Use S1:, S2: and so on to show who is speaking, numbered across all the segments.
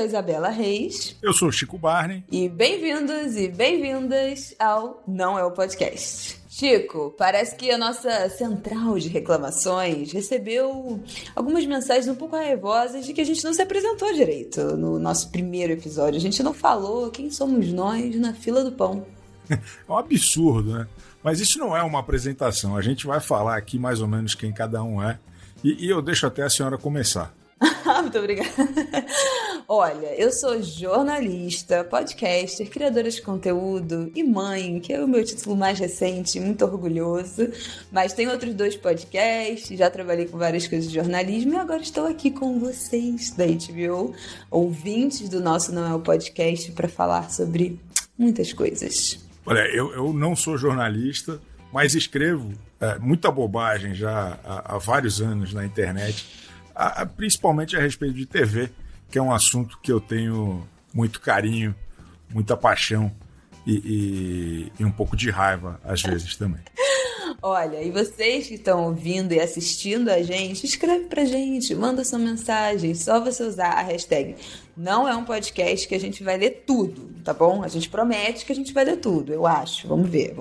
S1: sou a Isabela Reis.
S2: Eu sou o Chico Barney.
S1: E bem-vindos e bem-vindas ao Não É o Podcast. Chico, parece que a nossa central de reclamações recebeu algumas mensagens um pouco raivosas de que a gente não se apresentou direito no nosso primeiro episódio. A gente não falou quem somos nós na fila do pão.
S2: É um absurdo, né? Mas isso não é uma apresentação. A gente vai falar aqui mais ou menos quem cada um é. E eu deixo até a senhora começar.
S1: Muito obrigada. Olha, eu sou jornalista, podcaster, criadora de conteúdo e mãe, que é o meu título mais recente, muito orgulhoso. Mas tem outros 2 podcasts, já trabalhei com várias coisas de jornalismo e agora estou aqui com vocês da HBO, ouvintes do nosso Não É o Podcast, para falar sobre muitas coisas.
S2: Olha, eu não sou jornalista, mas escrevo muita bobagem já há vários anos na internet, principalmente a respeito de TV, que é um assunto que eu tenho muito carinho, muita paixão e um pouco de raiva às vezes também.
S1: Olha, e vocês que estão ouvindo e assistindo a gente, escreve pra gente, manda sua mensagem, só você usar a hashtag Não É um Podcast que a gente vai ler tudo, tá bom? A gente promete que a gente vai ler tudo, eu acho. Vamos ver.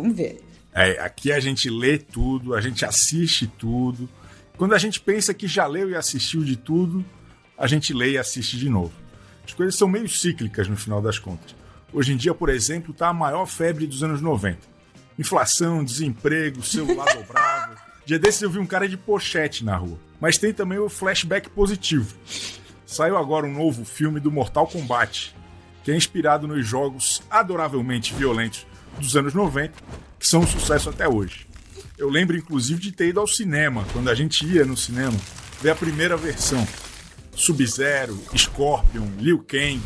S2: Aqui a gente lê tudo, a gente assiste tudo. Quando a gente pensa que já leu e assistiu de tudo, a gente lê e assiste de novo. As coisas são meio cíclicas no final das contas. Hoje em dia, por exemplo, está a maior febre dos anos 90. Inflação, desemprego, celular dobrado. Dia desses eu vi um cara de pochete na rua. Mas tem também o flashback positivo. Saiu agora um novo filme do Mortal Kombat, que é inspirado nos jogos adoravelmente violentos dos anos 90, que são um sucesso até hoje. Eu lembro, inclusive, de ter ido ao cinema, quando a gente ia no cinema, ver a primeira versão. Sub-Zero, Scorpion, Liu Kang.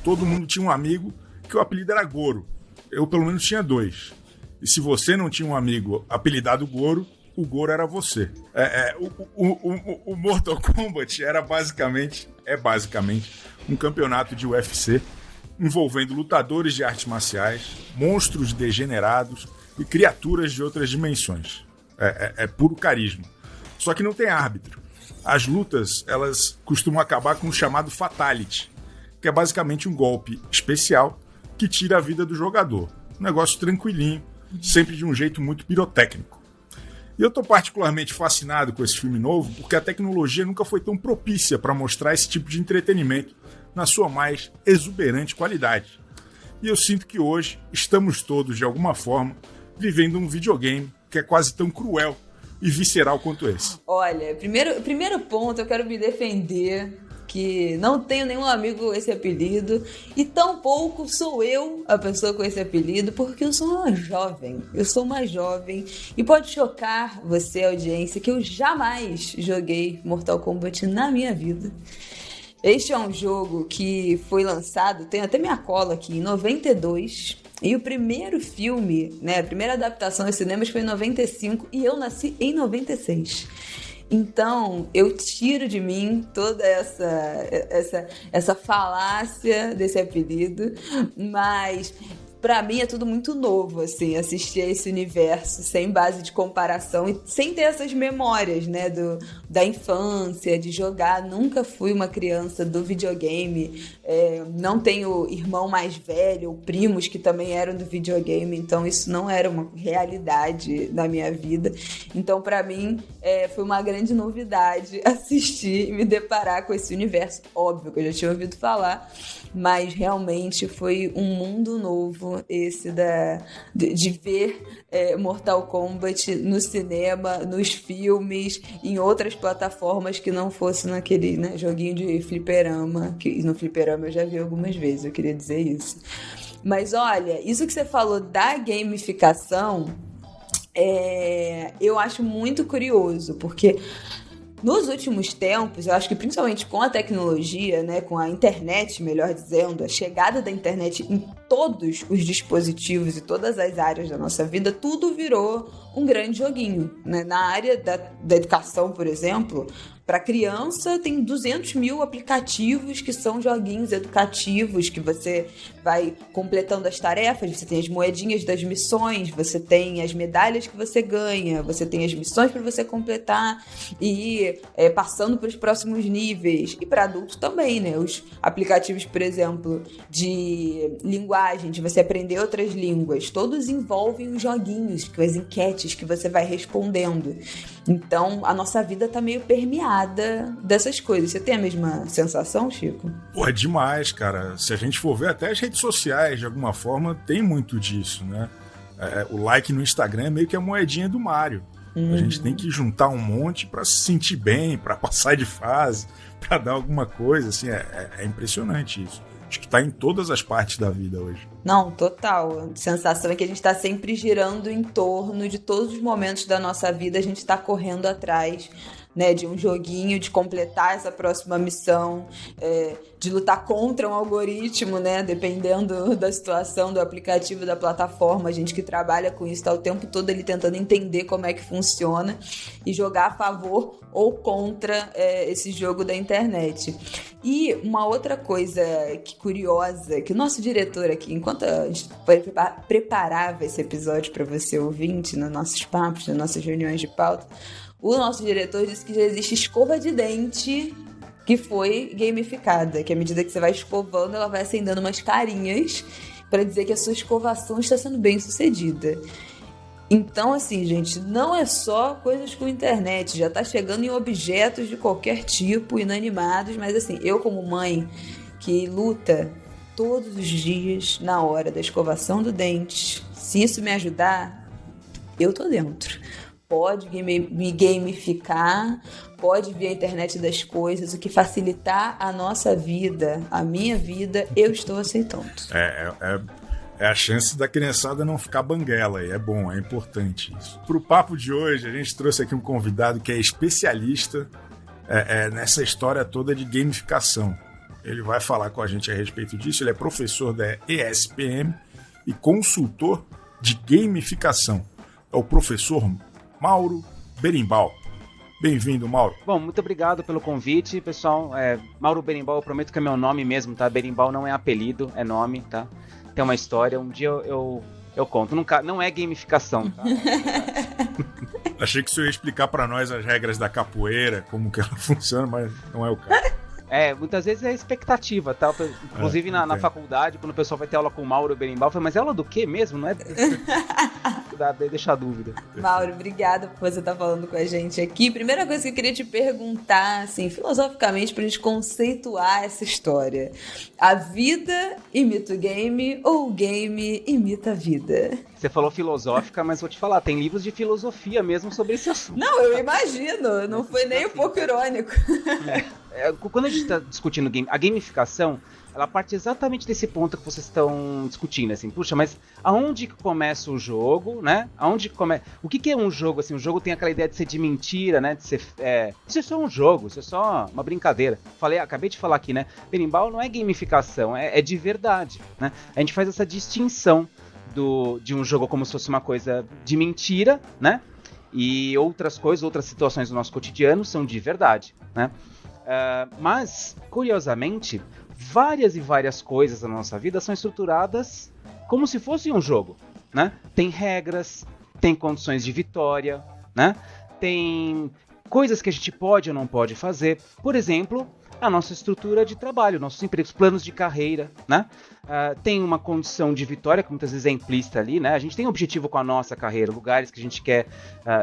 S2: Todo mundo tinha um amigo que o apelido era Goro. Eu, pelo menos, tinha 2. E se você não tinha um amigo apelidado Goro, o Goro era você. O Mortal Kombat é basicamente um campeonato de UFC envolvendo lutadores de artes marciais, monstros degenerados e criaturas de outras dimensões. É puro carisma. Só que não tem árbitro. As lutas, elas costumam acabar com o chamado Fatality, que é basicamente um golpe especial que tira a vida do jogador. Um negócio tranquilinho, sempre de um jeito muito pirotécnico. E eu estou particularmente fascinado com esse filme novo porque a tecnologia nunca foi tão propícia para mostrar esse tipo de entretenimento na sua mais exuberante qualidade. E eu sinto que hoje estamos todos, de alguma forma, vivendo um videogame que é quase tão cruel e visceral quanto esse.
S1: Olha, primeiro ponto, eu quero me defender que não tenho nenhum amigo com esse apelido e tampouco sou eu a pessoa com esse apelido, porque eu sou uma jovem. Eu sou uma jovem e pode chocar você, audiência, que eu jamais joguei Mortal Kombat na minha vida. Este é um jogo que foi lançado, tem até minha cola aqui, em 92. E o primeiro filme, né, a primeira adaptação aos cinemas foi em 95 e eu nasci em 96. Então, eu tiro de mim toda essa falácia desse apelido, mas pra mim é tudo muito novo, assim, assistir a esse universo sem base de comparação e sem ter essas memórias, né, da infância, de jogar. Nunca fui uma criança do videogame, não tenho irmão mais velho ou primos que também eram do videogame, então isso não era uma realidade na minha vida. Então, pra mim, foi uma grande novidade assistir e me deparar com esse universo. Óbvio que eu já tinha ouvido falar, mas realmente foi um mundo novo esse de ver Mortal Kombat no cinema, nos filmes, em outras plataformas que não fosse naquele, né, joguinho de fliperama, que no fliperama eu já vi algumas vezes, eu queria dizer isso. Mas olha, isso que você falou da gamificação, eu acho muito curioso, porque nos últimos tempos, eu acho que principalmente com a tecnologia, né, com a internet, melhor dizendo, a chegada da internet em todos os dispositivos e todas as áreas da nossa vida, tudo virou um grande joguinho, né? Na área da educação, por exemplo, para criança tem 200 mil aplicativos que são joguinhos educativos, que você vai completando as tarefas, você tem as moedinhas das missões, você tem as medalhas que você ganha, você tem as missões para você completar e passando para os próximos níveis. E para adultos também, né? Os aplicativos, por exemplo, de linguagem, de você aprender outras línguas, todos envolvem os joguinhos, com as enquetes que você vai respondendo. Então, a nossa vida tá meio permeada dessas coisas. Você tem a mesma sensação, Chico?
S2: Pô, é demais, cara. Se a gente for ver, até as redes sociais, de alguma forma, tem muito disso, né? O like no Instagram é meio que a moedinha do Mario. A gente tem que juntar um monte pra se sentir bem, pra passar de fase, pra dar alguma coisa, assim, é impressionante isso. Acho que tá em todas as partes da vida hoje.
S1: Não, total. A sensação é que a gente tá sempre girando em torno de todos os momentos da nossa vida, a gente tá correndo atrás, né, de um joguinho, de completar essa próxima missão, de lutar contra um algoritmo, né, dependendo da situação do aplicativo, da plataforma. A gente que trabalha com isso tá o tempo todo ali tentando entender como é que funciona e jogar a favor ou contra esse jogo da internet. E uma outra coisa curiosa, que o nosso diretor aqui, enquanto a gente preparava esse episódio para você ouvinte, nos nossos papos, nas nossas reuniões de pauta, o nosso diretor disse que já existe escova de dente que foi gamificada, que à medida que você vai escovando, ela vai acendendo umas carinhas para dizer que a sua escovação está sendo bem sucedida. Então, assim, gente, não é só coisas com internet, já tá chegando em objetos de qualquer tipo, inanimados, mas assim, eu como mãe que luta todos os dias na hora da escovação do dente, se isso me ajudar, eu tô dentro. Pode me gamificar, pode vir a internet das coisas, o que facilitar a nossa vida, a minha vida, eu estou aceitando.
S2: É a chance da criançada não ficar banguela, e é bom, é importante isso. Pro papo de hoje, a gente trouxe aqui um convidado que é especialista nessa história toda de gamificação. Ele vai falar com a gente a respeito disso, ele é professor da ESPM e consultor de gamificação. É o professor Mauro Berimbau. Bem-vindo, Mauro.
S3: Bom, muito obrigado pelo convite, pessoal. Mauro Berimbau, eu prometo que é meu nome mesmo, tá? Berimbau não é apelido, é nome, tá? Tem uma história, um dia eu conto. Não é gamificação, tá?
S2: Achei que você ia explicar pra nós as regras da capoeira, como que ela funciona, mas não é o caso.
S3: Muitas vezes é expectativa, tá? Inclusive na faculdade, quando o pessoal vai ter aula com o Mauro Berimbau, eu falo, mas é aula do quê mesmo? Não é? Deixa a dúvida.
S1: Mauro, obrigada por você estar falando com a gente aqui. Primeira coisa que eu queria te perguntar, assim, filosoficamente, pra gente conceituar essa história. A vida imita o game ou o game imita a vida?
S3: Você falou filosófica, mas vou te falar, tem livros de filosofia mesmo sobre esse assunto.
S1: Não, eu imagino, não foi nem um pouco irônico.
S3: Quando a gente está discutindo a gamificação, ela parte exatamente desse ponto que vocês estão discutindo, assim, puxa, mas aonde que começa o jogo, né? O que é um jogo, assim? O jogo tem aquela ideia de ser de mentira, né? De ser, isso é só um jogo, isso é só uma brincadeira. Acabei de falar aqui, né? Berimbau não é gamificação, é de verdade, né? A gente faz essa distinção de um jogo como se fosse uma coisa de mentira, né? E outras situações do nosso cotidiano são de verdade, né? Mas, curiosamente, várias e várias coisas da nossa vida são estruturadas como se fosse um jogo, né? Tem regras, tem condições de vitória, né? Tem coisas que a gente pode ou não pode fazer. Por exemplo, a nossa estrutura de trabalho, nossos empregos, planos de carreira, né? Tem uma condição de vitória que muitas vezes é implícita ali, né? A gente tem um objetivo com a nossa carreira, lugares que a gente quer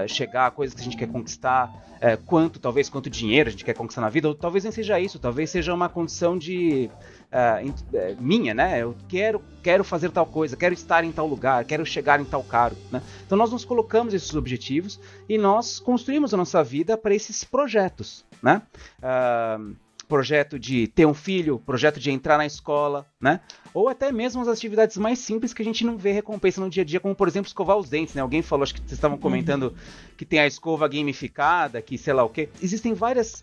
S3: chegar, coisas que a gente quer conquistar, quanto dinheiro a gente quer conquistar na vida, ou talvez nem seja isso, talvez seja uma condição de minha, né? Eu quero fazer tal coisa, quero estar em tal lugar, quero chegar em tal cargo, né? Então nós nos colocamos esses objetivos e nós construímos a nossa vida para esses projetos, né? Projeto de ter um filho, projeto de entrar na escola, né? Ou até mesmo as atividades mais simples que a gente não vê recompensa no dia a dia, como por exemplo escovar os dentes, né? Alguém falou, acho que vocês estavam comentando que tem a escova gamificada, que sei lá o quê. Existem várias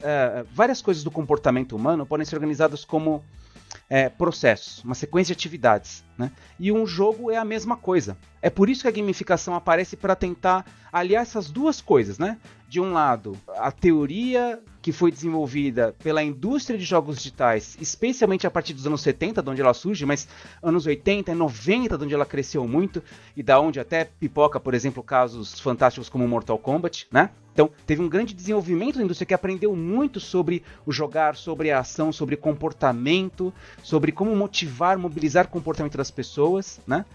S3: coisas do comportamento humano podem ser organizadas como processos, uma sequência de atividades, né? E um jogo é a mesma coisa. É por isso que a gamificação aparece para tentar aliar essas duas coisas, né? De um lado, a teoria que foi desenvolvida pela indústria de jogos digitais, especialmente a partir dos anos 70, de onde ela surge, mas anos 80 e 90, de onde ela cresceu muito, e da onde até pipoca, por exemplo, casos fantásticos como Mortal Kombat, né? Então, teve um grande desenvolvimento da indústria que aprendeu muito sobre o jogar, sobre a ação, sobre comportamento, sobre como motivar, mobilizar o comportamento das pessoas, né?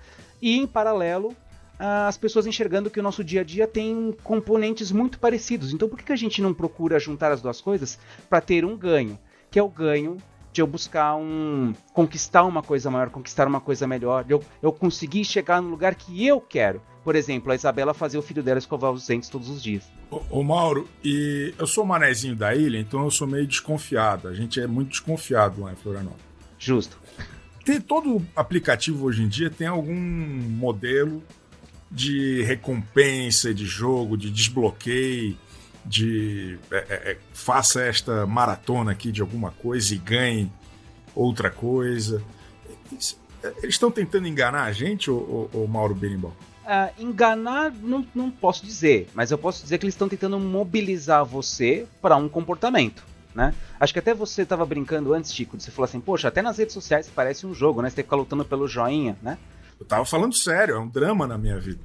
S3: E, em paralelo, as pessoas enxergando que o nosso dia a dia tem componentes muito parecidos. Então, por que a gente não procura juntar as duas coisas para ter um ganho? Que é o ganho de eu buscar conquistar uma coisa maior, conquistar uma coisa melhor, de eu conseguir chegar no lugar que eu quero. Por exemplo, a Isabela fazer o filho dela escovar os dentes todos os dias.
S2: Ô Mauro, e eu sou o manezinho da ilha, então eu sou meio desconfiado. A gente é muito desconfiado lá em Florianópolis.
S3: Justo.
S2: Todo aplicativo hoje em dia tem algum modelo de recompensa de jogo, de desbloqueio, de faça esta maratona aqui de alguma coisa e ganhe outra coisa. Eles estão tentando enganar a gente, ô Mauro Berimbau?
S3: Enganar não posso dizer, mas eu posso dizer que eles estão tentando mobilizar você para um comportamento, né? Acho que até você estava brincando antes, Chico, você falou assim, poxa, até nas redes sociais parece um jogo, né? Você tem que ficar lutando pelo joinha, né?
S2: Eu tava falando sério, é um drama na minha vida.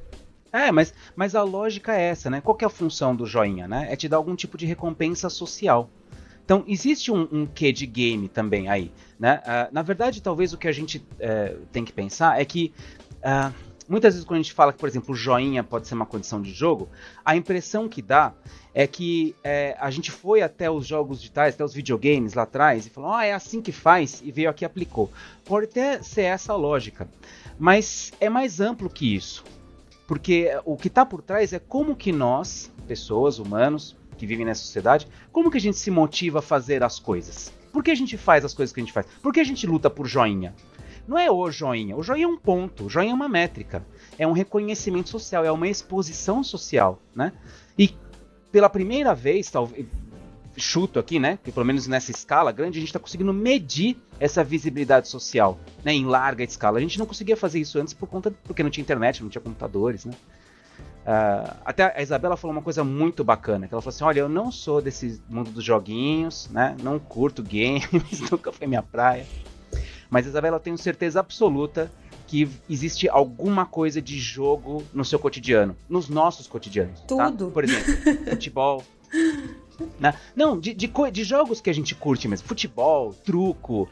S3: Mas a lógica é essa, né? Qual que é a função do joinha, né? É te dar algum tipo de recompensa social. Então, existe um quê de game também aí, né? Na verdade, talvez o que a gente tem que pensar é que muitas vezes quando a gente fala que, por exemplo, o joinha pode ser uma condição de jogo, a impressão que dá é que a gente foi até os jogos digitais, até os videogames lá atrás e falou, é assim que faz, e veio aqui e aplicou. Pode até ser essa a lógica, mas é mais amplo que isso. Porque o que está por trás é como que nós, pessoas, humanos, que vivem nessa sociedade, como que a gente se motiva a fazer as coisas? Por que a gente faz as coisas que a gente faz? Por que a gente luta por joinha? Não é o joinha é um ponto, o joinha é uma métrica, é um reconhecimento social, é uma exposição social, né? E pela primeira vez, talvez, chuto aqui, né? Que pelo menos nessa escala grande a gente está conseguindo medir essa visibilidade social, né? Em larga escala. A gente não conseguia fazer isso antes porque não tinha internet, não tinha computadores, né? Até a Isabela falou uma coisa muito bacana, que ela falou assim, olha, eu não sou desse mundo dos joguinhos, né? Não curto games, nunca foi minha praia. Mas, Isabela, eu tenho certeza absoluta que existe alguma coisa de jogo no seu cotidiano, nos nossos cotidianos.
S1: Tudo.
S3: Tá? Por exemplo, futebol. Né? Não, de jogos que a gente curte mesmo. Futebol, truco,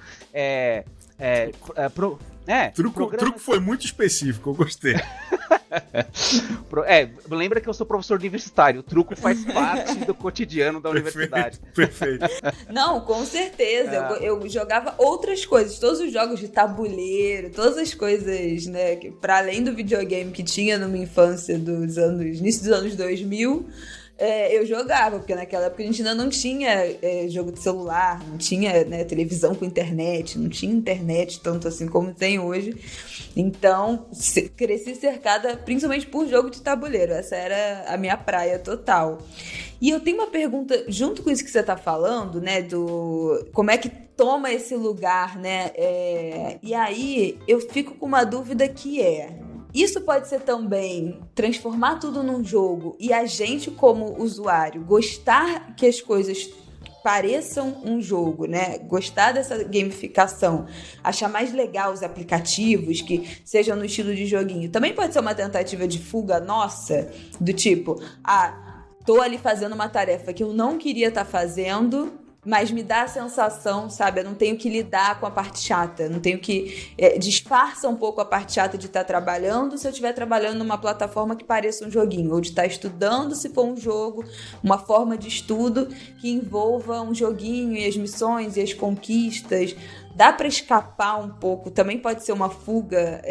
S2: Truco foi muito específico, eu gostei.
S3: Lembra que eu sou professor universitário, o truco faz parte do cotidiano da universidade.
S2: Perfeito.
S1: Não, com certeza. Eu jogava outras coisas, todos os jogos de tabuleiro, todas as coisas, né, para além do videogame que tinha na minha infância início dos anos 2000. Eu jogava, porque naquela época a gente ainda não tinha jogo de celular, não tinha, né, televisão com internet, não tinha internet tanto assim como tem hoje. Então, cresci cercada principalmente por jogo de tabuleiro. Essa era a minha praia total. E eu tenho uma pergunta, junto com isso que você tá falando, né, do como é que toma esse lugar, né? E aí eu fico com uma dúvida que isso pode ser também transformar tudo num jogo e a gente, como usuário, gostar que as coisas pareçam um jogo, né? Gostar dessa gamificação, achar mais legal os aplicativos que sejam no estilo de joguinho. Também pode ser uma tentativa de fuga nossa, do tipo, tô ali fazendo uma tarefa que eu não queria estar fazendo, mas me dá a sensação, sabe? Eu não tenho que lidar com a parte chata. Não tenho que... disfarça um pouco a parte chata de estar trabalhando se eu estiver trabalhando numa plataforma que pareça um joguinho. Ou de estar estudando se for um jogo, uma forma de estudo que envolva um joguinho e as missões e as conquistas. Dá para escapar um pouco. Também pode ser uma fuga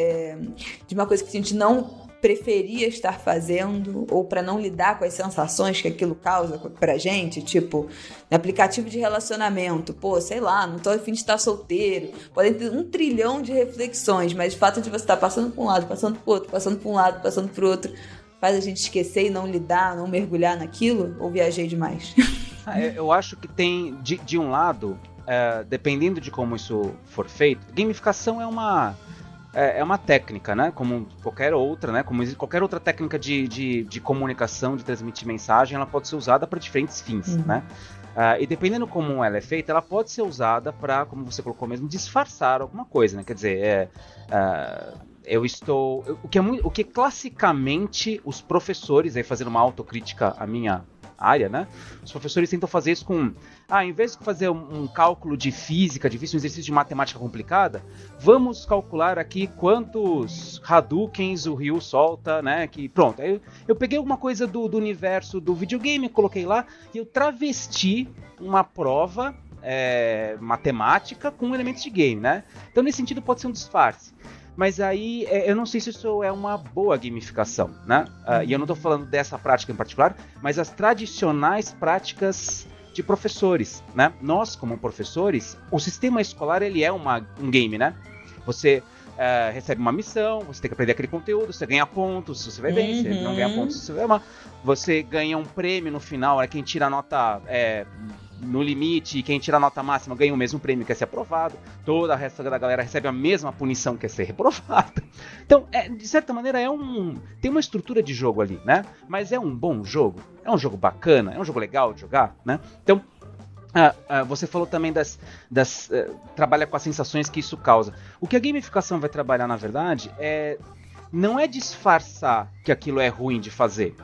S1: de uma coisa que a gente não preferia estar fazendo, ou para não lidar com as sensações que aquilo causa pra gente, tipo, no aplicativo de relacionamento, sei lá, não tô a fim de estar solteiro, podem ter 1 trilhão de reflexões, mas o fato de você estar passando por um lado, passando pro outro, passando por um lado, passando pro outro, faz a gente esquecer e não lidar, não mergulhar naquilo, ou viajei demais?
S3: Eu acho que tem, de um lado, dependendo de como isso for feito, gamificação é uma técnica, né? Como qualquer outra, né? Como qualquer outra técnica de comunicação, de transmitir mensagem, ela pode ser usada para diferentes fins, né? E dependendo como ela é feita, ela pode ser usada para, como você colocou mesmo, disfarçar alguma coisa, né? Quer dizer, o que classicamente os professores, aí fazendo uma autocrítica à minha área, né? Os professores tentam fazer isso com, em vez de fazer um cálculo de física difícil, um exercício de matemática complicada, vamos calcular aqui quantos Hadoukens o Ryu solta, né? Que pronto. Aí eu peguei alguma coisa do universo do videogame, coloquei lá e eu travesti uma prova matemática com elementos de game, né? Então nesse sentido pode ser um disfarce. Mas aí, eu não sei se isso é uma boa gamificação, né? E eu não estou falando dessa prática em particular, mas as tradicionais práticas de professores, né? Nós, como professores, o sistema escolar, ele é um game, né? Você recebe uma missão, você tem que aprender aquele conteúdo, você ganha pontos se você vai bem, você não ganha pontos se você vai mal. Você ganha um prêmio no final, quem tira a nota no limite, e quem tira a nota máxima ganha o mesmo prêmio que é ser aprovado, toda a resta da galera recebe a mesma punição que é ser reprovado. Então, de certa maneira, tem uma estrutura de jogo ali, né? Mas é um bom jogo, é um jogo bacana, é um jogo legal de jogar, né? Então, você falou também trabalha com as sensações que isso causa. O que a gamificação vai trabalhar, na verdade, não é disfarçar que aquilo é ruim de fazer,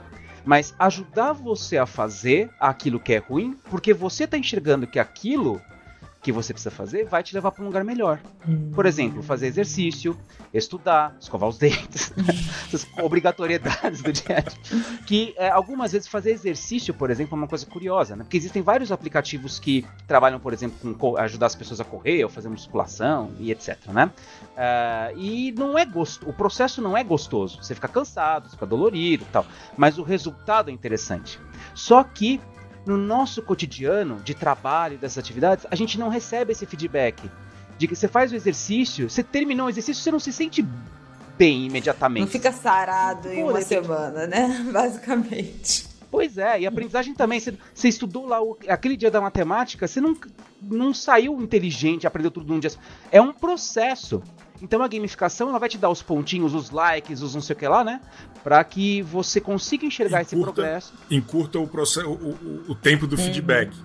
S3: mas ajudar você a fazer aquilo que é ruim, porque você está enxergando que aquilo que você precisa fazer vai te levar para um lugar melhor. Por exemplo, fazer exercício, estudar, escovar os dentes, essas obrigatoriedades do dia a dia. Que algumas vezes fazer exercício, por exemplo, é uma coisa curiosa, né? Porque existem vários aplicativos que trabalham, por exemplo, com ajudar as pessoas a correr ou fazer musculação e etc, né? E não é o processo não é gostoso. Você fica cansado, você fica dolorido e tal, mas o resultado é interessante. Só que no nosso cotidiano de trabalho, dessas atividades, a gente não recebe esse feedback. De que você faz o exercício, você terminou o exercício, você não se sente bem imediatamente.
S1: Não fica sarado em uma semana, né? Basicamente.
S3: Pois é, e a aprendizagem também. Você estudou lá aquele dia da matemática, você não saiu inteligente, aprendeu tudo num dia. É um processo. Então a gamificação ela vai te dar os pontinhos, os likes, os não sei o que lá, né? Para que você consiga enxergar esse progresso.
S2: Encurta o tempo do feedback,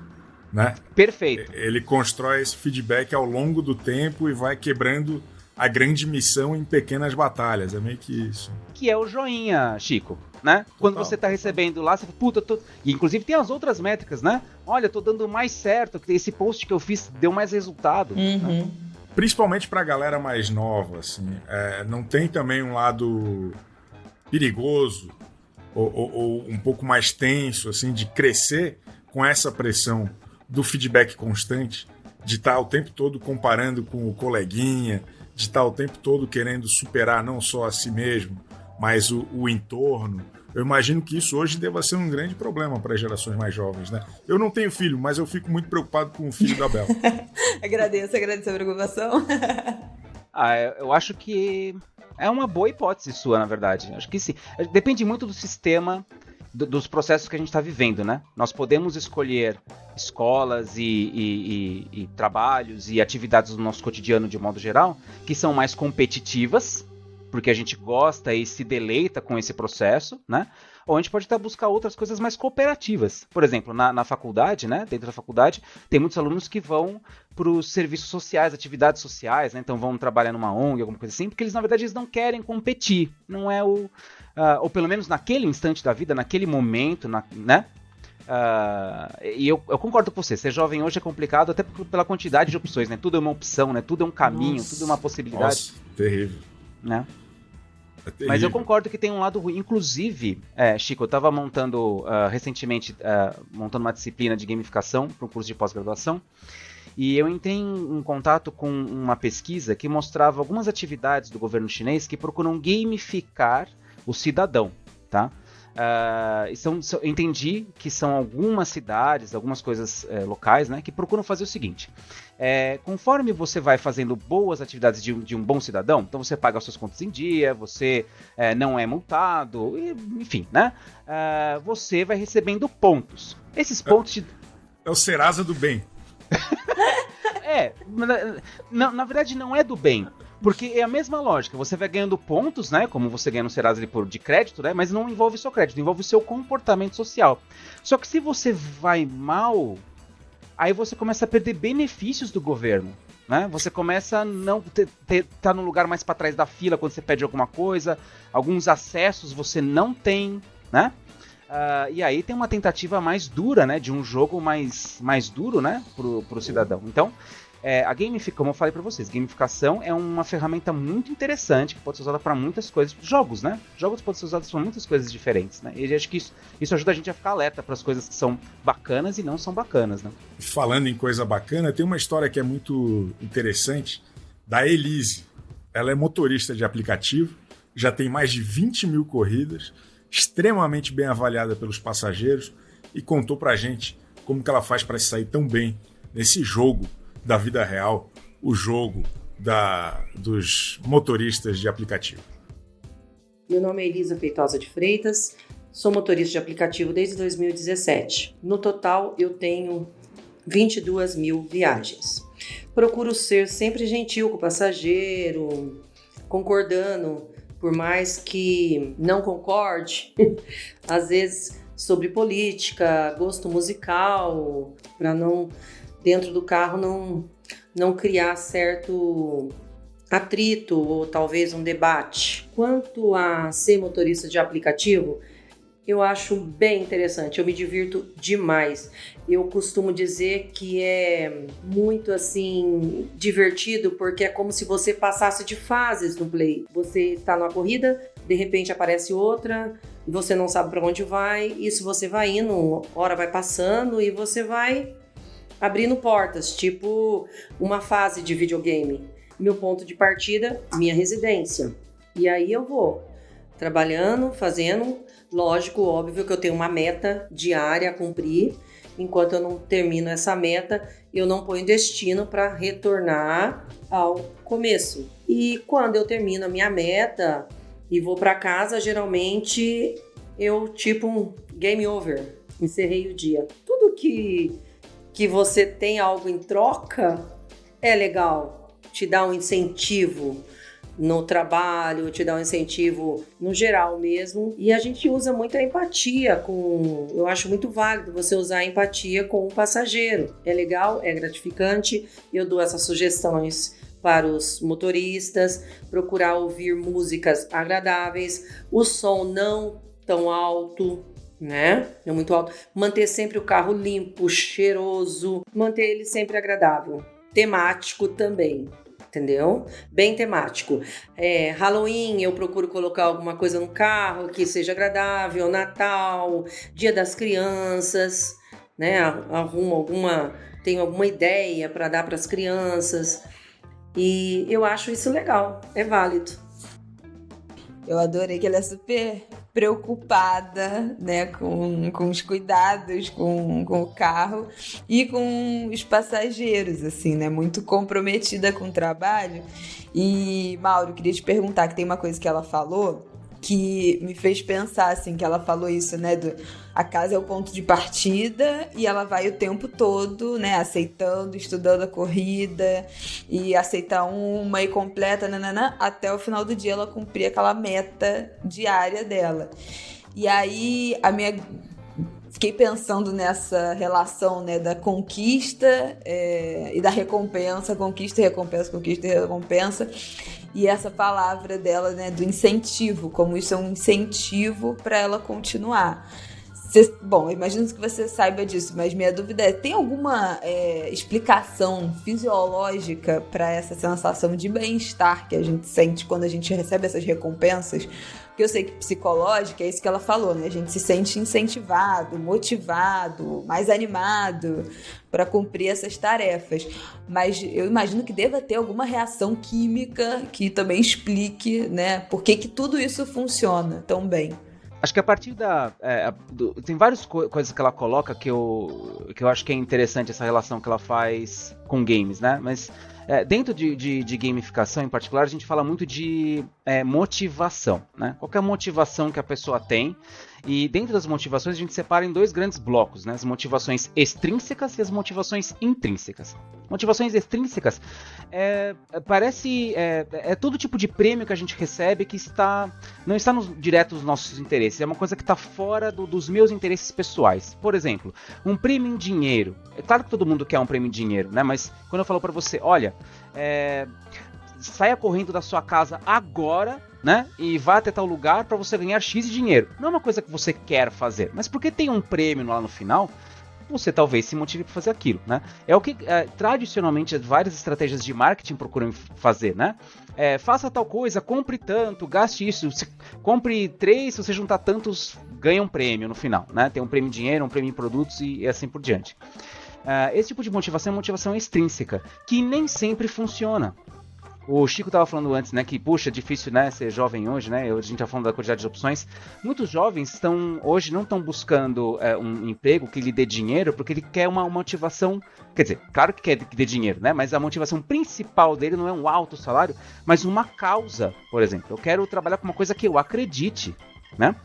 S2: né?
S3: Perfeito.
S2: Ele constrói esse feedback ao longo do tempo e vai quebrando a grande missão em pequenas batalhas. É meio que isso.
S3: Que é o joinha, Chico, né? Total. Quando você tá recebendo lá, você fala, puta, E inclusive tem as outras métricas, né? Olha, tô dando mais certo, esse post que eu fiz deu mais resultado. Né?
S2: Principalmente pra galera mais nova, assim. Não tem também um lado perigoso ou um pouco mais tenso, assim, de crescer com essa pressão do feedback constante, de estar o tempo todo comparando com o coleguinha, de estar o tempo todo querendo superar não só a si mesmo, mas o entorno. Eu imagino que isso hoje deva ser um grande problema para as gerações mais jovens, né? Eu não tenho filho, mas eu fico muito preocupado com o filho da Bela.
S1: agradeço a preocupação.
S3: Eu acho que é uma boa hipótese sua, na verdade. Acho que sim. Depende muito do sistema, dos processos que a gente está vivendo, né? Nós podemos escolher escolas e trabalhos e atividades do nosso cotidiano de modo geral que são mais competitivas, porque a gente gosta e se deleita com esse processo, né? Ou a gente pode até buscar outras coisas mais cooperativas. Por exemplo, na faculdade, né? Dentro da faculdade, tem muitos alunos que vão para os serviços sociais, atividades sociais, né? Então vão trabalhar numa ONG, alguma coisa assim, porque eles, na verdade, eles não querem competir. Não é ou pelo menos naquele instante da vida, naquele momento, né? E eu concordo com você, ser jovem hoje é complicado até pela quantidade de opções, né? Tudo é uma opção, né? Tudo é um caminho, tudo é uma possibilidade.
S2: Nossa, terrível.
S3: Né? Mas eu concordo que tem um lado ruim. Inclusive, Chico, eu estava montando recentemente montando uma disciplina de gamificação para um curso de pós-graduação, e eu entrei em contato com uma pesquisa que mostrava algumas atividades do governo chinês que procuram gamificar o cidadão, tá? Eu entendi que são algumas cidades, algumas coisas locais, né, que procuram fazer o seguinte: conforme você vai fazendo boas atividades de um bom cidadão, então você paga as suas contas em dia, você não é multado, enfim, né, você vai recebendo pontos. Esses pontos
S2: é o Serasa do bem.
S3: Na verdade não é do bem. Porque é a mesma lógica, você vai ganhando pontos, né? Como você ganha no Serasa de crédito, né? Mas não envolve só crédito, envolve o seu comportamento social. Só que se você vai mal, aí você começa a perder benefícios do governo, né? Você começa a não tá no lugar mais para trás da fila quando você pede alguma coisa, alguns acessos você não tem, né? E aí tem uma tentativa mais dura, né? De um jogo mais duro, né? Pro cidadão. Então, como eu falei pra vocês, gamificação é uma ferramenta muito interessante que pode ser usada para muitas coisas. Jogos, né? Jogos podem ser usados para muitas coisas diferentes, né? E acho que isso ajuda a gente a ficar alerta para as coisas que são bacanas e não são bacanas, né?
S2: Falando em coisa bacana, tem uma história que é muito interessante da Elise. Ela é motorista de aplicativo, já tem mais de 20 mil corridas, extremamente bem avaliada pelos passageiros e contou pra gente como que ela faz para se sair tão bem nesse jogo da vida real, o jogo dos motoristas de aplicativo.
S4: Meu nome é Elisa Feitosa de Freitas, sou motorista de aplicativo desde 2017. No total, eu tenho 22 mil viagens. Procuro ser sempre gentil com o passageiro, concordando, por mais que não concorde, às vezes sobre política, gosto musical, para não... dentro do carro não criar certo atrito ou talvez um debate. Quanto a ser motorista de aplicativo, eu acho bem interessante, eu me divirto demais. Eu costumo dizer que é muito assim divertido porque é como se você passasse de fases no Play. Você está numa corrida, de repente aparece outra, você não sabe para onde vai, isso você vai indo, hora vai passando e você vai abrindo portas, tipo uma fase de videogame. Meu ponto de partida, minha residência. E aí eu vou trabalhando, fazendo. Lógico, óbvio que eu tenho uma meta diária a cumprir. Enquanto eu não termino essa meta, eu não ponho destino para retornar ao começo. E quando eu termino a minha meta e vou para casa, geralmente eu tipo game over, encerrei o dia. Tudo que você tem algo em troca é legal, te dá um incentivo no trabalho, te dá um incentivo no geral mesmo, e a gente usa muito a empatia eu acho muito válido você usar a empatia com o passageiro, é legal, é gratificante, eu dou essas sugestões para os motoristas, procurar ouvir músicas agradáveis, o som não tão alto, né? Não muito alto. Manter sempre o carro limpo, cheiroso, manter ele sempre agradável. Temático também, entendeu? Bem temático. Halloween, eu procuro colocar alguma coisa no carro que seja agradável, Natal, Dia das Crianças, né? Tenho alguma ideia para dar para as crianças. E eu acho isso legal, é válido.
S1: Eu adorei que ela é super preocupada, né, com os cuidados com o carro e com os passageiros, assim, né, muito comprometida com o trabalho. E, Mauro, queria te perguntar, que tem uma coisa que ela falou que me fez pensar, assim, que ela falou isso, né, a casa é o ponto de partida e ela vai o tempo todo, né, aceitando, estudando a corrida e aceita uma e completa, até o final do dia ela cumprir aquela meta diária dela. E aí, fiquei pensando nessa relação, né, da conquista e da recompensa, conquista e recompensa, conquista e recompensa. E essa palavra dela, né, do incentivo, como isso é um incentivo para ela continuar. Bom, eu imagino que você saiba disso, mas minha dúvida é, tem alguma explicação fisiológica para essa sensação de bem-estar que a gente sente quando a gente recebe essas recompensas? Porque eu sei que psicológica é isso que ela falou, né? A gente se sente incentivado, motivado, mais animado para cumprir essas tarefas. Mas eu imagino que deva ter alguma reação química que também explique, né, por que tudo isso funciona tão bem.
S3: Acho que a partir tem várias coisas que ela coloca que eu acho que é interessante essa relação que ela faz com games, né? Mas dentro de gamificação em particular, a gente fala muito de motivação, né? Qual que é a motivação que a pessoa tem E dentro das motivações a gente separa em 2 grandes blocos, né? As motivações extrínsecas e as motivações intrínsecas. Motivações extrínsecas é todo tipo de prêmio que a gente recebe que não está direto nos nossos interesses, é uma coisa que está fora dos meus interesses pessoais. Por exemplo, um prêmio em dinheiro. É claro que todo mundo quer um prêmio em dinheiro, né? Mas quando eu falo para você, olha, saia correndo da sua casa agora, né? E vá até tal lugar para você ganhar X de dinheiro. Não é uma coisa que você quer fazer, mas porque tem um prêmio lá no final, você talvez se motive para fazer aquilo, né? É o que tradicionalmente várias estratégias de marketing procuram fazer, né? Faça tal coisa, compre tanto, gaste isso, compre 3, se você juntar tantos, ganha um prêmio no final, né? Tem um prêmio em dinheiro, um prêmio em produtos e assim por diante. Esse tipo de motivação é motivação extrínseca, que nem sempre funciona. O Chico estava falando antes, né, que, puxa, é difícil, né, ser jovem hoje, né, a gente está falando da quantidade de opções. Muitos jovens hoje não estão buscando um emprego que lhe dê dinheiro, porque ele quer uma motivação, quer dizer, claro que quer que dê dinheiro, né, mas a motivação principal dele não é um alto salário, mas uma causa, por exemplo. Eu quero trabalhar com uma coisa que eu acredite, né.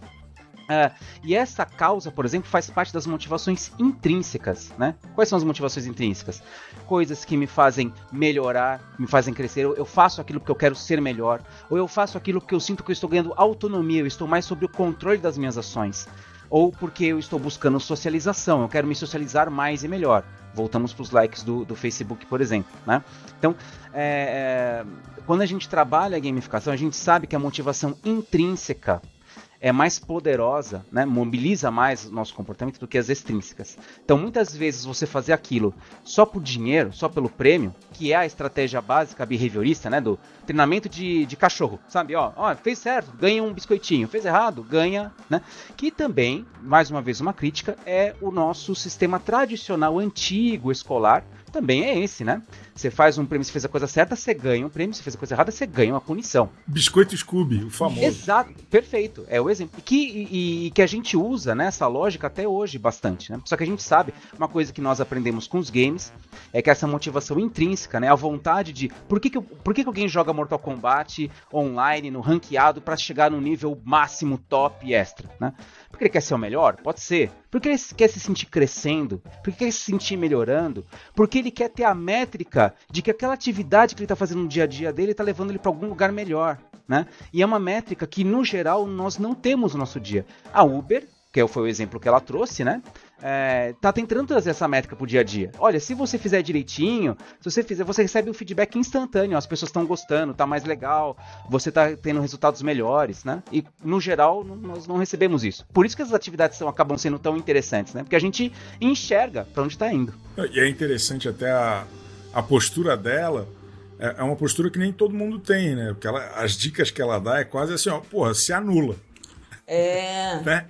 S3: E essa causa, por exemplo, faz parte das motivações intrínsecas, né? Quais são as motivações intrínsecas? Coisas que me fazem melhorar, me fazem crescer. Eu faço aquilo porque eu quero ser melhor, ou eu faço aquilo porque eu sinto que eu estou ganhando autonomia, eu estou mais sob o controle das minhas ações, ou porque eu estou buscando socialização, eu quero me socializar mais e melhor. Voltamos para os likes do Facebook, por exemplo, né? Então, quando a gente trabalha a gamificação, a gente sabe que a motivação intrínseca é mais poderosa, né? Mobiliza mais o nosso comportamento do que as extrínsecas. Então, muitas vezes, você fazer aquilo só por dinheiro, só pelo prêmio, que é a estratégia básica behaviorista, né? Do treinamento de cachorro, sabe? Fez certo, ganha um biscoitinho. Fez errado, ganha, né? Que também, mais uma vez, uma crítica, é o nosso sistema tradicional, antigo, escolar, também é esse, né? Você faz um prêmio, se fez a coisa certa, você ganha um prêmio, se fez a coisa errada, você ganha uma punição.
S2: Biscoito Scooby, o famoso.
S3: Exato, perfeito, é o exemplo. E que a gente usa, né, essa lógica até hoje bastante, né? Só que a gente sabe, uma coisa que nós aprendemos com os games, é que essa motivação intrínseca, né, a vontade de... Por que alguém joga Mortal Kombat online, no ranqueado, pra chegar no nível máximo, top e extra, né? Porque ele quer ser o melhor? Pode ser. Porque ele quer se sentir crescendo, porque quer se sentir melhorando, porque ele quer ter a métrica de que aquela atividade que ele está fazendo no dia a dia dele está levando ele para algum lugar melhor, né? E é uma métrica que, no geral, nós não temos no nosso dia. A Uber, que foi o exemplo que ela trouxe, né? Tá tentando trazer essa métrica pro dia a dia. Olha, se você fizer direitinho, se você fizer, você recebe um feedback instantâneo, as pessoas estão gostando, tá mais legal, você tá tendo resultados melhores, né? E no geral nós não recebemos isso. Por isso que as atividades acabam sendo tão interessantes, né? Porque a gente enxerga para onde tá indo.
S2: E é interessante até a postura dela. É uma postura que nem todo mundo tem, né? Porque as dicas que ela dá é quase assim, se anula. Né?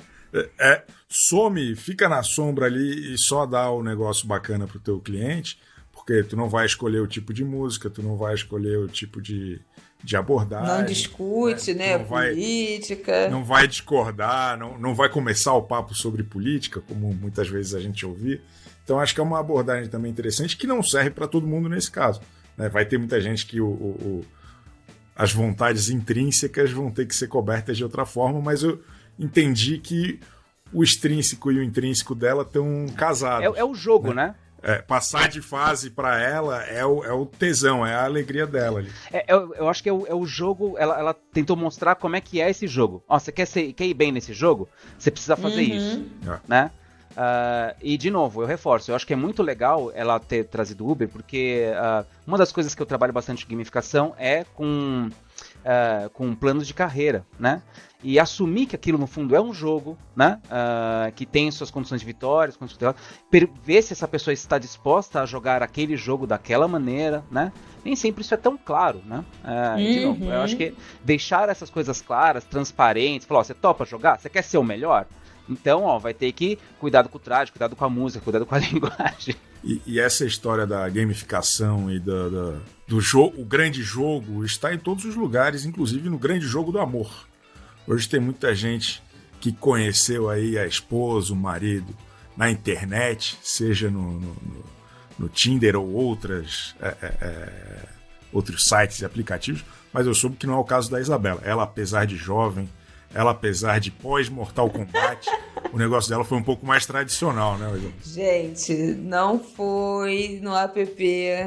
S2: Some, fica na sombra ali e só dá o negócio bacana pro teu cliente, porque tu não vai escolher o tipo de música, tu não vai escolher o tipo de abordagem.
S1: Não discute, né? Política.
S2: Não vai discordar, não vai começar o papo sobre política, como muitas vezes a gente ouvir. Então acho que é uma abordagem também interessante que não serve para todo mundo nesse caso, né? Vai ter muita gente que as vontades intrínsecas vão ter que ser cobertas de outra forma, mas eu entendi que o extrínseco e o intrínseco dela estão casados.
S3: É o jogo, né?
S2: Passar de fase para ela é o tesão, é a alegria dela ali.
S3: Eu acho que é o jogo, ela tentou mostrar como é que é esse jogo. Você quer ir bem nesse jogo? Você precisa fazer isso, né? E de novo, eu reforço, eu acho que é muito legal ela ter trazido o Uber, porque uma das coisas que eu trabalho bastante com gamificação é com planos de carreira, né? E assumir que aquilo no fundo é um jogo, né? Que tem suas condições de vitórias, ver se essa pessoa está disposta a jogar aquele jogo daquela maneira, né? Nem sempre isso é tão claro, né? De novo, eu acho que deixar essas coisas claras, transparentes, falar, você topa jogar? Você quer ser o melhor? Então, vai ter que cuidado com o traje, cuidado com a música, cuidado com a linguagem.
S2: E essa história da gamificação e do jogo, o grande jogo, está em todos os lugares, inclusive no grande jogo do amor. Hoje tem muita gente que conheceu aí a esposa, o marido, na internet, seja no Tinder ou outros sites e aplicativos, mas eu soube que não é o caso da Isabela. Ela, apesar de jovem, ela, apesar de pós-Mortal Kombat, o negócio dela foi um pouco mais tradicional, né, Wendel?
S1: Gente, não foi no app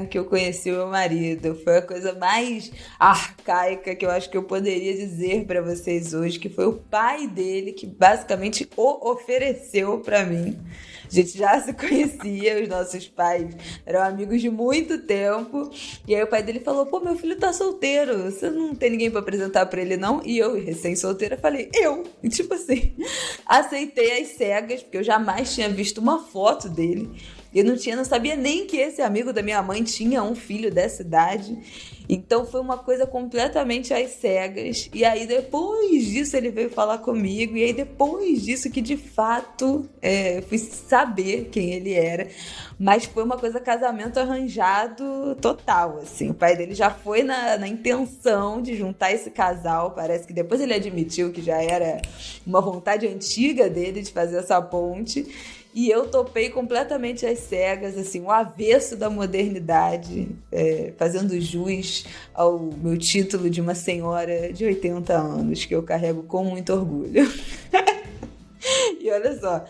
S1: que eu conheci o meu marido. Foi a coisa mais arcaica que eu acho que eu poderia dizer pra vocês hoje, que foi o pai dele que basicamente o ofereceu pra mim. A gente já se conhecia, os nossos pais eram amigos de muito tempo. E aí o pai dele falou, pô, meu filho tá solteiro, você não tem ninguém pra apresentar pra ele não? E eu, recém-solteira, falei, eu! E tipo assim, aceitei às cegas, porque eu jamais tinha visto uma foto dele. Eu não sabia nem que esse amigo da minha mãe tinha um filho dessa idade. Então foi uma coisa completamente às cegas. E aí depois disso ele veio falar comigo. E aí depois disso que de fato fui saber quem ele era. Mas foi uma coisa casamento arranjado total, assim. O pai dele já foi na intenção de juntar esse casal. Parece que depois ele admitiu que já era uma vontade antiga dele de fazer essa ponte. E eu topei completamente às cegas, assim, o avesso da modernidade, fazendo jus ao meu título de uma senhora de 80 anos, que eu carrego com muito orgulho. E olha só,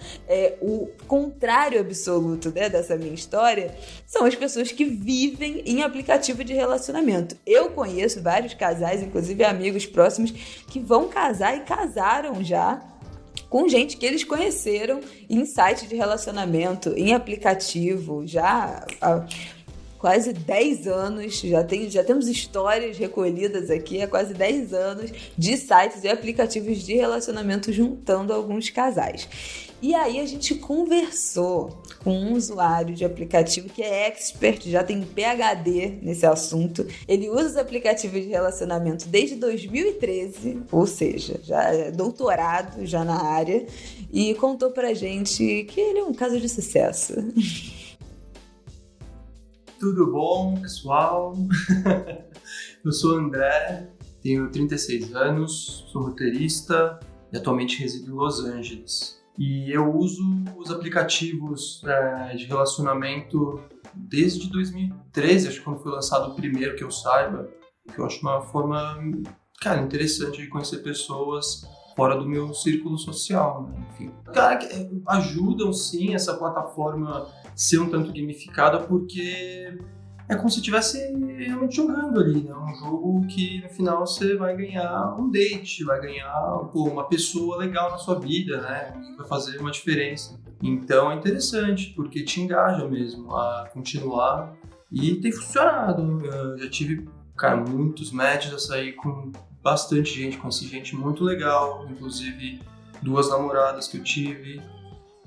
S1: o contrário absoluto, né, dessa minha história são as pessoas que vivem em aplicativo de relacionamento. Eu conheço vários casais, inclusive amigos próximos, que vão casar e casaram já com gente que eles conheceram em site de relacionamento, em aplicativo, já há quase 10 anos, já temos histórias recolhidas aqui há quase 10 anos de sites e aplicativos de relacionamento juntando alguns casais. E aí a gente conversou com um usuário de aplicativo que é expert, já tem PhD nesse assunto. Ele usa os aplicativos de relacionamento desde 2013, ou seja, já é doutorado já na área, e contou pra gente que ele é um caso de sucesso.
S5: Tudo bom, pessoal? Eu sou o André, tenho 36 anos, sou roteirista e atualmente resido em Los Angeles. E eu uso os aplicativos de relacionamento desde 2013, acho que quando foi lançado o primeiro que eu saiba, que eu acho uma forma, cara, interessante de conhecer pessoas fora do meu círculo social, né? Enfim. Cara, ajudam sim essa plataforma ser um tanto gamificada, porque é como se estivesse realmente jogando ali, né? Um jogo que no final você vai ganhar um date, vai ganhar uma pessoa legal na sua vida, né? Que vai fazer uma diferença. Então é interessante, porque te engaja mesmo a continuar e tem funcionado. Eu já tive, cara, muitos matches, a sair com bastante gente, conheci gente muito legal, inclusive 2 namoradas que eu tive.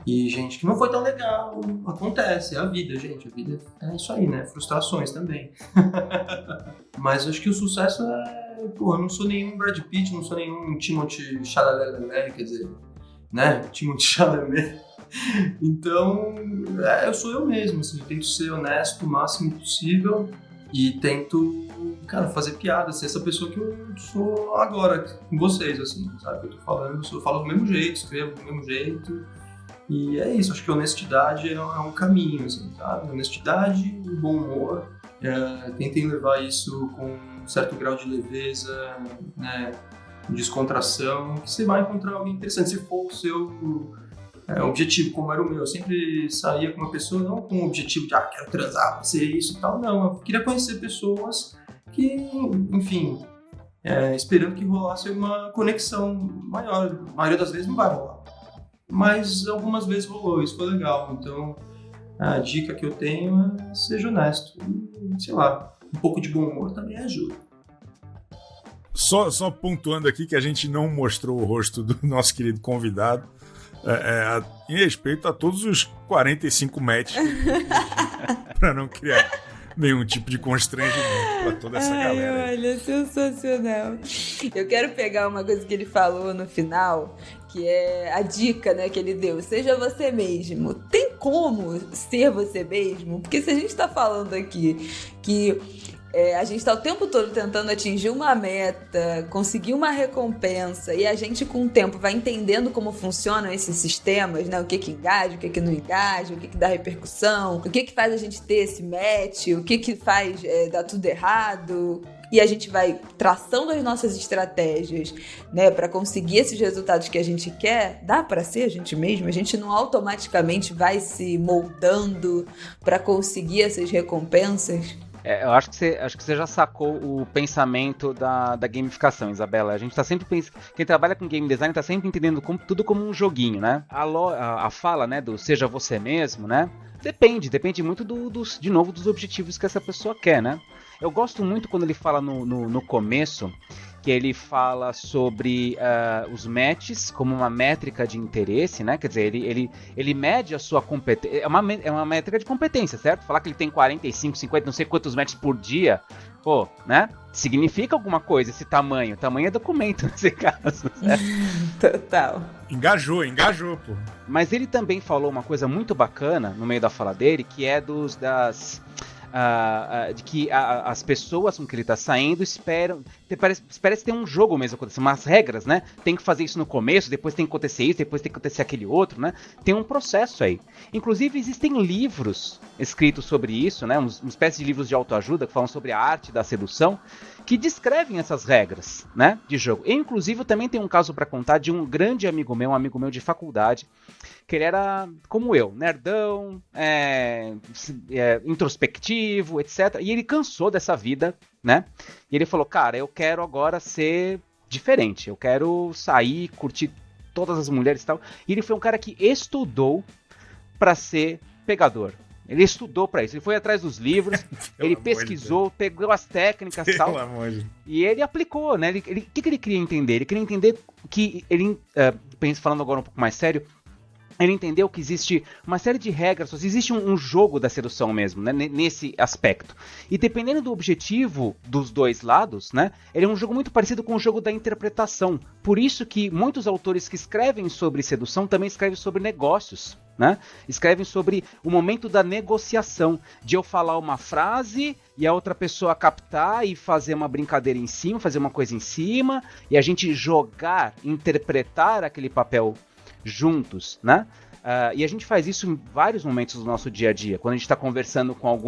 S5: E gente que não foi tão legal, acontece, é a vida, gente, a vida é isso aí, né, frustrações também. Mas eu acho que o sucesso eu não sou nenhum Brad Pitt, não sou nenhum Timothée Chalamet, quer dizer, né, Timothée Chalamet. Então, eu sou eu mesmo, assim, eu tento ser honesto o máximo possível e tento, cara, fazer piada, ser essa pessoa que eu sou agora com vocês, assim, sabe, eu tô falando, eu falo do mesmo jeito, escrevo do mesmo jeito. E é isso, acho que a honestidade é um caminho, assim, sabe? Honestidade, bom humor, tentem levar isso com um certo grau de leveza, né? Descontração, que você vai encontrar alguém interessante. Se for o seu objetivo, como era o meu, eu sempre saía com uma pessoa não com o objetivo de, quero transar, ser isso e tal, não. Eu queria conhecer pessoas que, enfim, esperando que rolasse uma conexão maior. A maioria das vezes não vai rolar. Mas algumas vezes rolou, isso foi legal. Então, a dica que eu tenho é seja honesto. E, sei lá, um pouco de bom humor também ajuda.
S2: Só pontuando aqui que a gente não mostrou o rosto do nosso querido convidado, em respeito a todos os 45 matches para não criar nenhum tipo de constrangimento para toda essa galera.
S1: Olha, sensacional. Eu quero pegar uma coisa que ele falou no final, que é a dica, né, que ele deu. Seja você mesmo. Tem como ser você mesmo? Porque se a gente tá falando aqui que a gente tá o tempo todo tentando atingir uma meta, conseguir uma recompensa, e a gente com o tempo vai entendendo como funcionam esses sistemas, né? O que engaja, o que não engaja, o que dá repercussão, o que faz a gente ter esse match, o que faz dar tudo errado. e a gente vai traçando as nossas estratégias, né, para conseguir esses resultados que a gente quer, dá para ser a gente mesmo? A gente não automaticamente vai se moldando para conseguir essas recompensas?
S3: Eu acho que você já sacou o pensamento da gamificação, Isabela. A gente tá sempre pensando. Quem trabalha com game design tá sempre entendendo tudo como um joguinho, né? A fala, né, do seja você mesmo, né? Depende muito de novo, dos objetivos que essa pessoa quer, né? Eu gosto muito quando ele fala no começo, que ele fala sobre os matches como uma métrica de interesse, né? Quer dizer, ele mede a sua competência. É uma métrica de competência, certo? Falar que ele tem 45, 50, não sei quantos matches por dia, pô, né? Significa alguma coisa esse tamanho. Tamanho é documento nesse caso, certo?
S1: Total.
S2: Engajou, pô.
S3: Mas ele também falou uma coisa muito bacana no meio da fala dele, que é de que as pessoas com que ele tá saindo esperam. Parece ter um jogo mesmo acontecendo, umas regras, né? Tem que fazer isso no começo, depois tem que acontecer isso, depois tem que acontecer aquele outro, né? Tem um processo aí. Inclusive, existem livros escritos sobre isso, né? Uma espécie de livros de autoajuda que falam sobre a arte da sedução, que descrevem essas regras, né? De jogo. E, inclusive, eu também tenho um caso para contar de um grande amigo meu, de faculdade, que ele era como eu, nerdão, introspectivo, etc. E ele cansou dessa vida, né? E ele falou, cara, eu quero agora ser diferente. Eu quero sair, curtir todas as mulheres e tal. E ele foi um cara que estudou para ser pegador. Ele estudou para isso. Ele foi atrás dos livros, ele pesquisou, pegou as técnicas e tal. E ele aplicou, né? O que ele queria entender? Ele queria entender que falando agora um pouco mais sério, ele entendeu que existe uma série de regras, existe um jogo da sedução mesmo, né, nesse aspecto. E dependendo do objetivo dos dois lados, né, ele é um jogo muito parecido com o jogo da interpretação. Por isso que muitos autores que escrevem sobre sedução também escrevem sobre negócios, né? Escrevem sobre o momento da negociação, de eu falar uma frase e a outra pessoa captar e fazer uma brincadeira em cima, fazer uma coisa em cima, e a gente jogar, interpretar aquele papel juntos, né? E a gente faz isso em vários momentos do nosso dia a dia. Quando a gente está conversando com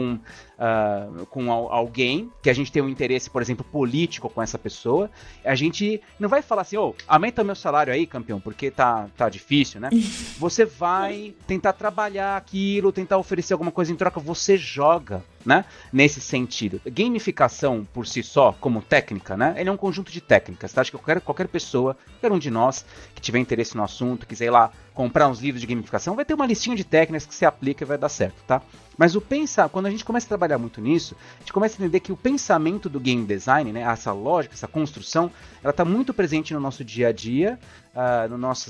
S3: alguém que a gente tem um interesse, por exemplo, político com essa pessoa, a gente não vai falar assim, aumenta meu salário aí, campeão, porque tá difícil, né? Você vai tentar trabalhar aquilo, tentar oferecer alguma coisa em troca, você joga, né? Nesse sentido. Gamificação por si só, como técnica, né? Ele é um conjunto de técnicas, tá? Acho que qualquer pessoa, qualquer um de nós que tiver interesse no assunto, quiser ir lá comprar uns livros de gamificação, vai ter uma listinha de técnicas que você aplica e vai dar certo, tá? Mas quando a gente começa a trabalhar muito nisso, a gente começa a entender que o pensamento do game design, né, essa lógica, essa construção, ela está muito presente no nosso dia a dia,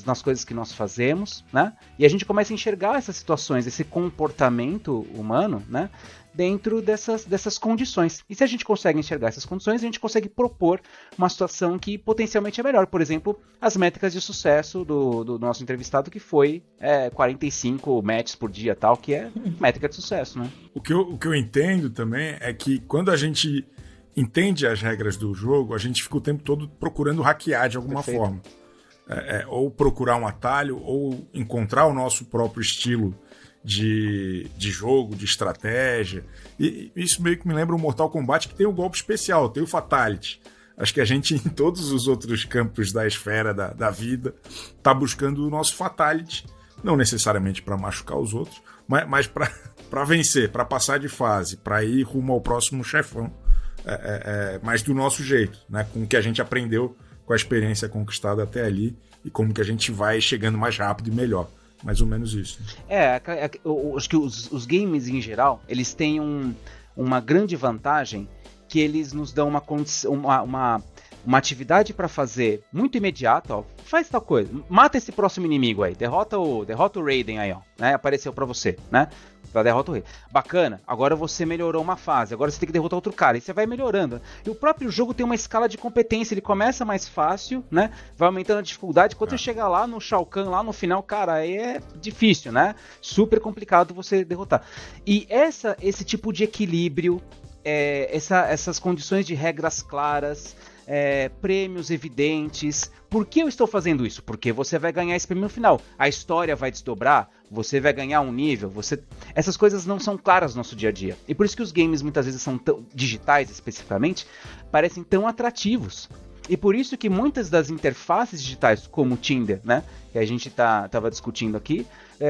S3: nas coisas que nós fazemos, né? E a gente começa a enxergar essas situações, esse comportamento humano, né, dentro dessas condições. E se a gente consegue enxergar essas condições, a gente consegue propor uma situação que potencialmente é melhor. Por exemplo, as métricas de sucesso do nosso entrevistado, que foi 45 matches por dia, tal, que é métrica de sucesso, né?
S2: O que eu entendo também é que quando a gente entende as regras do jogo, a gente fica o tempo todo procurando hackear de alguma forma. Ou procurar um atalho, ou encontrar o nosso próprio estilo de jogo, de estratégia. E isso meio que me lembra o Mortal Kombat, que tem o golpe especial, tem o Fatality. Acho que a gente, em todos os outros campos da esfera da vida, tá buscando o nosso Fatality, não necessariamente para machucar os outros, mas para vencer, para passar de fase, para ir rumo ao próximo chefão, mas do nosso jeito, né? Com o que a gente aprendeu com a experiência conquistada até ali e como que a gente vai chegando mais rápido e melhor. Mais ou menos isso.
S3: Eu acho que os games em geral, eles têm uma grande vantagem, que eles nos dão uma atividade para fazer muito imediata, ó. Faz tal coisa, mata esse próximo inimigo aí, derrota o Raiden aí, ó, né? Apareceu para você, né? Derrota o rei. Bacana, agora você melhorou uma fase, agora você tem que derrotar outro cara, e você vai melhorando. E o próprio jogo tem uma escala de competência, ele começa mais fácil, né? Vai aumentando a dificuldade, quando você chegar lá no Shao Kahn, lá no final, cara, aí é difícil, né? Super complicado você derrotar. E esse tipo de equilíbrio, essas condições de regras claras, prêmios evidentes. Por que eu estou fazendo isso? Porque você vai ganhar esse prêmio no final. A história vai desdobrar, você vai ganhar um nível, essas coisas não são claras no nosso dia a dia. E por isso que os games muitas vezes são tão digitais especificamente, parecem tão atrativos. E por isso que muitas das interfaces digitais, como o Tinder, né, que a gente tava discutindo aqui,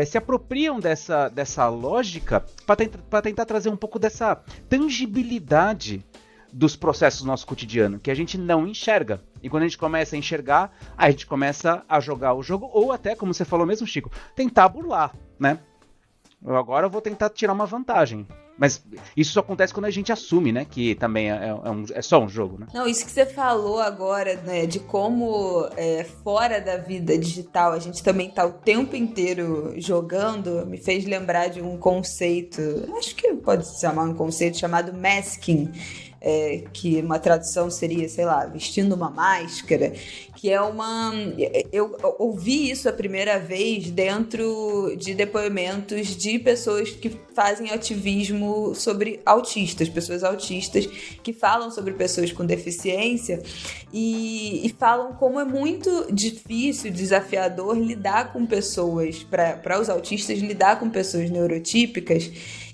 S3: se apropriam dessa lógica para tentar trazer um pouco dessa tangibilidade dos processos do nosso cotidiano, que a gente não enxerga. E quando a gente começa a enxergar, a gente começa a jogar o jogo, ou até, como você falou mesmo, Chico, tentar burlar, né? Agora eu vou tentar tirar uma vantagem. Mas isso só acontece quando a gente assume, né? Que também é só um jogo, né?
S1: Não, isso que você falou agora, né? De como fora da vida digital a gente também tá o tempo inteiro jogando, me fez lembrar de um conceito, acho que pode se chamar um conceito chamado masking, que uma tradução seria, sei lá, vestindo uma máscara, que é uma... Eu ouvi isso a primeira vez dentro de depoimentos de pessoas que fazem ativismo sobre autistas, pessoas autistas que falam sobre pessoas com deficiência e falam como é muito difícil, desafiador lidar com pessoas, para os autistas lidar com pessoas neurotípicas.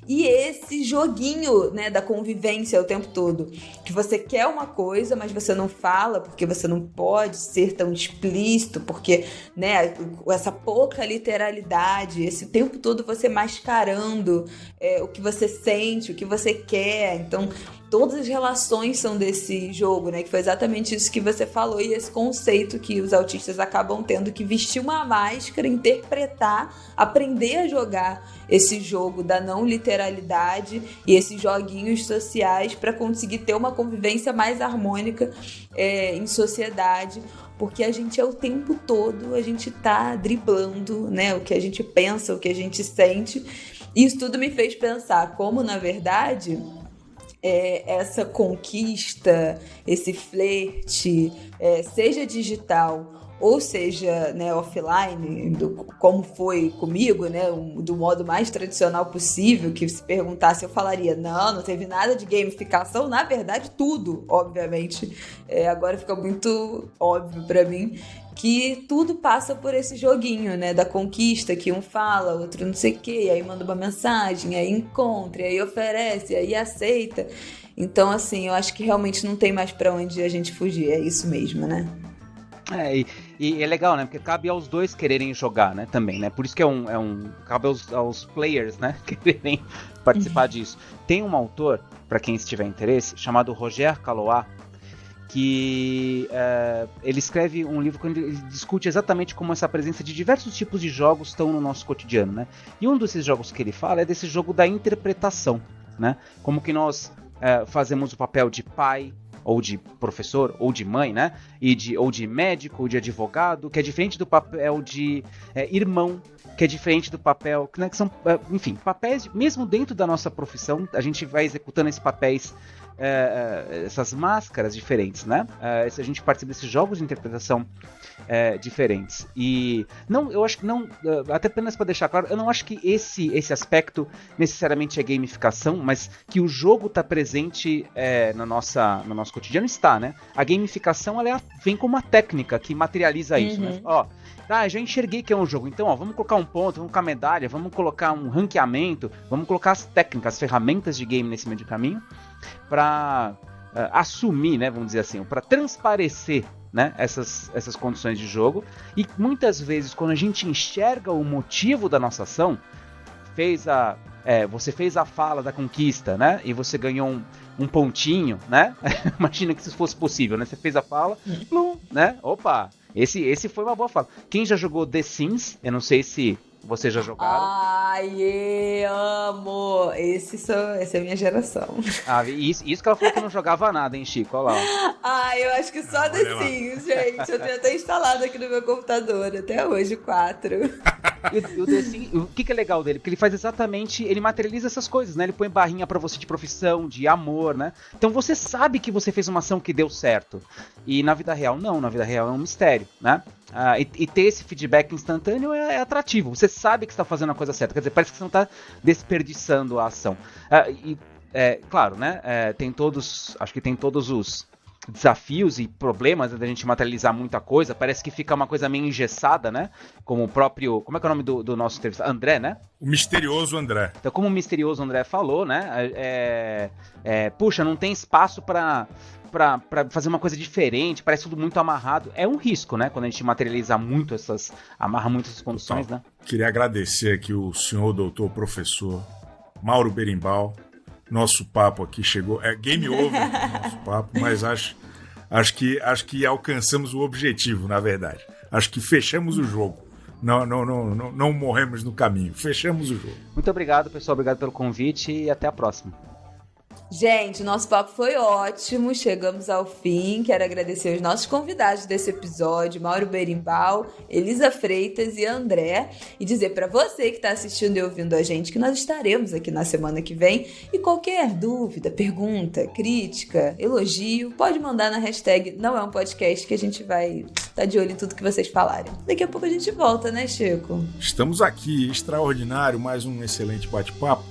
S1: E esse joguinho, né, da convivência o tempo todo, que você quer uma coisa, mas você não fala, porque você não pode ser tão explícito, porque, né, essa pouca literalidade, esse tempo todo você mascarando o que você sente, o que você quer. Então, todas as relações são desse jogo, né? Que foi exatamente isso que você falou, e esse conceito que os autistas acabam tendo que vestir uma máscara, interpretar, aprender a jogar esse jogo da não literalidade e esses joguinhos sociais para conseguir ter uma convivência mais harmônica em sociedade, porque a gente o tempo todo, a gente tá driblando, né? O que a gente pensa, o que a gente sente. Isso tudo me fez pensar como, na verdade... essa conquista, esse flerte, seja digital ou seja, né, offline, como foi comigo, né, do modo mais tradicional possível, que se perguntasse eu falaria, não teve nada de gamificação, na verdade tudo, obviamente, agora fica muito óbvio pra mim, que tudo passa por esse joguinho, né, da conquista, que um fala, outro não sei o quê, e aí manda uma mensagem, aí encontra, aí oferece, aí aceita. Então, assim, eu acho que realmente não tem mais pra onde a gente fugir, é isso mesmo, né?
S3: E é legal, né, porque cabe aos dois quererem jogar, né, também, né, por isso que cabe aos players, né, quererem participar disso. Tem um autor, pra quem tiver interesse, chamado Roger Caillois, que ele escreve um livro onde ele discute exatamente como essa presença de diversos tipos de jogos estão no nosso cotidiano, né? E um desses jogos que ele fala é desse jogo da interpretação, né? Como que nós fazemos o papel de pai, ou de professor, ou de mãe, né? Ou de médico, ou de advogado, que é diferente do papel de irmão, que é diferente do papel, né? Que são, enfim, papéis, mesmo dentro da nossa profissão, a gente vai executando esses papéis, essas máscaras diferentes, né? A gente participa desses jogos de interpretação diferentes. E não, eu acho que não, até apenas para deixar claro, eu não acho que esse aspecto necessariamente é gamificação, mas que o jogo está presente no nosso cotidiano, está, né? A gamificação ela vem como uma técnica que materializa isso, né? Ó, já enxerguei que é um jogo, então ó, vamos colocar um ponto, vamos colocar medalha, vamos colocar um ranqueamento, vamos colocar as técnicas, as ferramentas de game nesse meio de caminho, para assumir, né, vamos dizer assim, para transparecer, né, essas condições de jogo. E muitas vezes quando a gente enxerga o motivo da nossa ação, você fez a fala da conquista, né, e você ganhou um pontinho, né, imagina que isso fosse possível, né, você fez a fala, plum, né, opa, esse foi uma boa fala. Quem já jogou The Sims, eu não sei se vocês já jogaram.
S1: Ai, amo! Essa é a minha geração.
S3: Isso que ela falou que não jogava nada, hein, Chico? Olha lá.
S1: Ai, eu acho que só The Sims, gente. Eu tenho até instalado aqui no meu computador, até hoje, 4.
S3: E o The Sims, o que é legal dele? Porque ele faz exatamente, ele materializa essas coisas, né? Ele põe barrinha pra você de profissão, de amor, né? Então você sabe que você fez uma ação que deu certo. E na vida real, não. Na vida real é um mistério, né? E ter esse feedback instantâneo é atrativo. Você sabe que está fazendo a coisa certa. Quer dizer, parece que você não está desperdiçando a ação. Claro, né? Acho que tem todos desafios e problemas da gente materializar muita coisa. Parece que fica uma coisa meio engessada, né? Como o próprio... Como é que é o nome do nosso entrevistado? André, né?
S2: O misterioso André.
S3: Então, como o misterioso André falou, né? Puxa, não tem espaço pra fazer uma coisa diferente, parece tudo muito amarrado. É um risco, né? Quando a gente materializa muito amarra muito essas condições, né?
S2: Queria agradecer aqui o senhor doutor professor Mauro Berimbau. Nosso papo aqui chegou... É game over o nosso papo, mas acho que alcançamos o objetivo, na verdade. Acho que fechamos o jogo. Não morremos no caminho. Fechamos o jogo.
S3: Muito obrigado, pessoal. Obrigado pelo convite e até a próxima.
S1: Gente, nosso papo foi ótimo, chegamos ao fim. Quero agradecer os nossos convidados desse episódio, Mauro Berimbau, Elisa Freitas e André, e dizer para você que está assistindo e ouvindo a gente que nós estaremos aqui na semana que vem, e qualquer dúvida, pergunta, crítica, elogio, pode mandar na hashtag Não É Um Podcast, que a gente vai estar de olho em tudo que vocês falarem. Daqui a pouco a gente volta, né, Chico?
S2: Estamos aqui, extraordinário, mais um excelente bate-papo.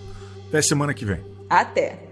S2: Até semana que vem.
S1: Até!